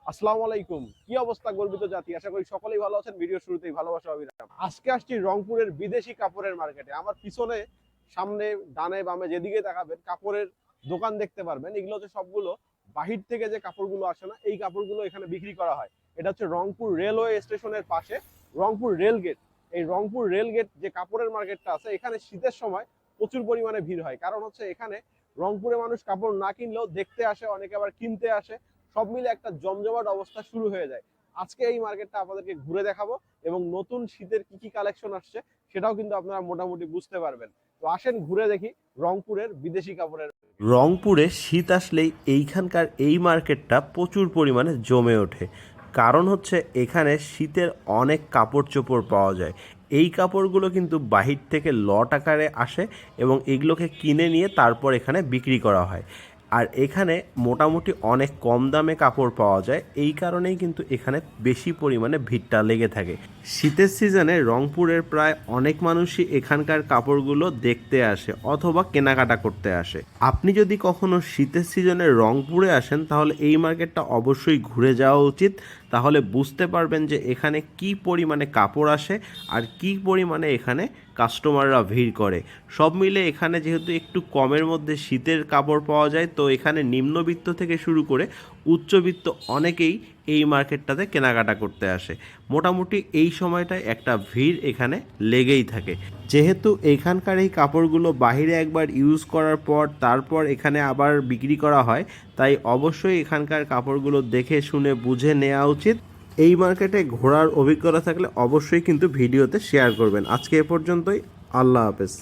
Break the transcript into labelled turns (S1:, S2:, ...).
S1: আসসালামু আলাইকুম। কি অবস্থা গর্বিত জাতি? আশা করি সকলেই ভালো আছেন। ভিডিও শুরুতেই ভালোবাসা অবিরাম। আজকে আসছি রংপুরের বিদেশি কাপড়ের মার্কেটে। আমার পিছনে, সামনে, ডানে বামে যেদিকে তাকাবেন কাপড়ের দোকান দেখতে পারবেন। এগুলো হচ্ছে সবগুলো বাহির থেকে যে কাপড়গুলো আসে না, এই কাপড়গুলো এখানে বিক্রি করা হয়। এটা হচ্ছে রংপুর রেলওয়ে স্টেশনের পাশে রংপুর রেল গেট। এই রংপুর রেল গেট যে কাপড়ের মার্কেটটা আছে, এখানে শীতের সময় প্রচুর পরিমাণে ভিড় হয়। কারণ হচ্ছে এখানে রংপুরে মানুষ কাপড় না কিনলেও দেখতে আসে, অনেকে আবার কিনতে আসে। সব মিলে একটা জমজমাট অবস্থা শুরু হয়ে যায়। আজকে এই মার্কেটটা আপনাদেরকে ঘুরে দেখাবো এবং নতুন শীতের কি কি কালেকশন আসছে সেটাও কিন্তু আপনারা মোটামুটি বুঝতে পারবেন। তো আসেন ঘুরে দেখি রংপুরের বিদেশি কাপড়ের।
S2: রংপুরে শীত আসলেই এইখানকার এই মার্কেটটা প্রচুর পরিমাণে জমে ওঠে। কারণ হচ্ছে এখানে শীতের অনেক কাপড় চোপড় পাওয়া যায়। এই কাপড়গুলো কিন্তু বাহির থেকে লট আকারে আসে এবং এগুলোকে কিনে নিয়ে তারপর এখানে বিক্রি করা হয়। আর এখানে মোটামুটি অনেক কম দামে কাপড় পাওয়া যায়, এই কারণেই কিন্তু এখানে বেশি পরিমাণে ভিড়টা লেগে থাকে। শীতের সিজনে রংপুরের প্রায় অনেক মানুষই এখানকার কাপড়গুলো দেখতে আসে অথবা কেনাকাটা করতে আসে। আপনি যদি কখনো শীতের সিজনে রংপুরে আসেন তাহলে এই মার্কেটটা অবশ্যই ঘুরে যাওয়া উচিত। তাহলে বুঝতে পারবেন যে এখানে কি পরিমাণে কাপড় আসে আর কি পরিমাণে এখানে কাস্টমাররা ভিড় করে। সব মিলে এখানে যেহেতু একটু কমের মধ্যে শীতের কাপড় পাওয়া যায়, তো এখানে নিম্নবিত্ত থেকে শুরু করে উচ্চবিত্ত অনেকেই এই মার্কেটটাতে কেনাকাটা করতে আসে। মোটামুটি এই সময়টায় একটা ভিড় এখানে লেগেই থাকে। যেহেতু এখানকার এই কাপড়গুলো বাহিরে একবার ইউজ করার পর তারপর এখানে আবার বিক্রি করা হয়, তাই অবশ্যই এখানকার কাপড়গুলো দেখে শুনে বুঝে নেওয়া উচিত। এই মার্কেটে ঘোরার অভিজ্ঞতা থাকলে অবশ্যই কিন্তু ভিডিওতে শেয়ার করবেন। আজকে এ পর্যন্তই। আল্লাহ হাফেজ।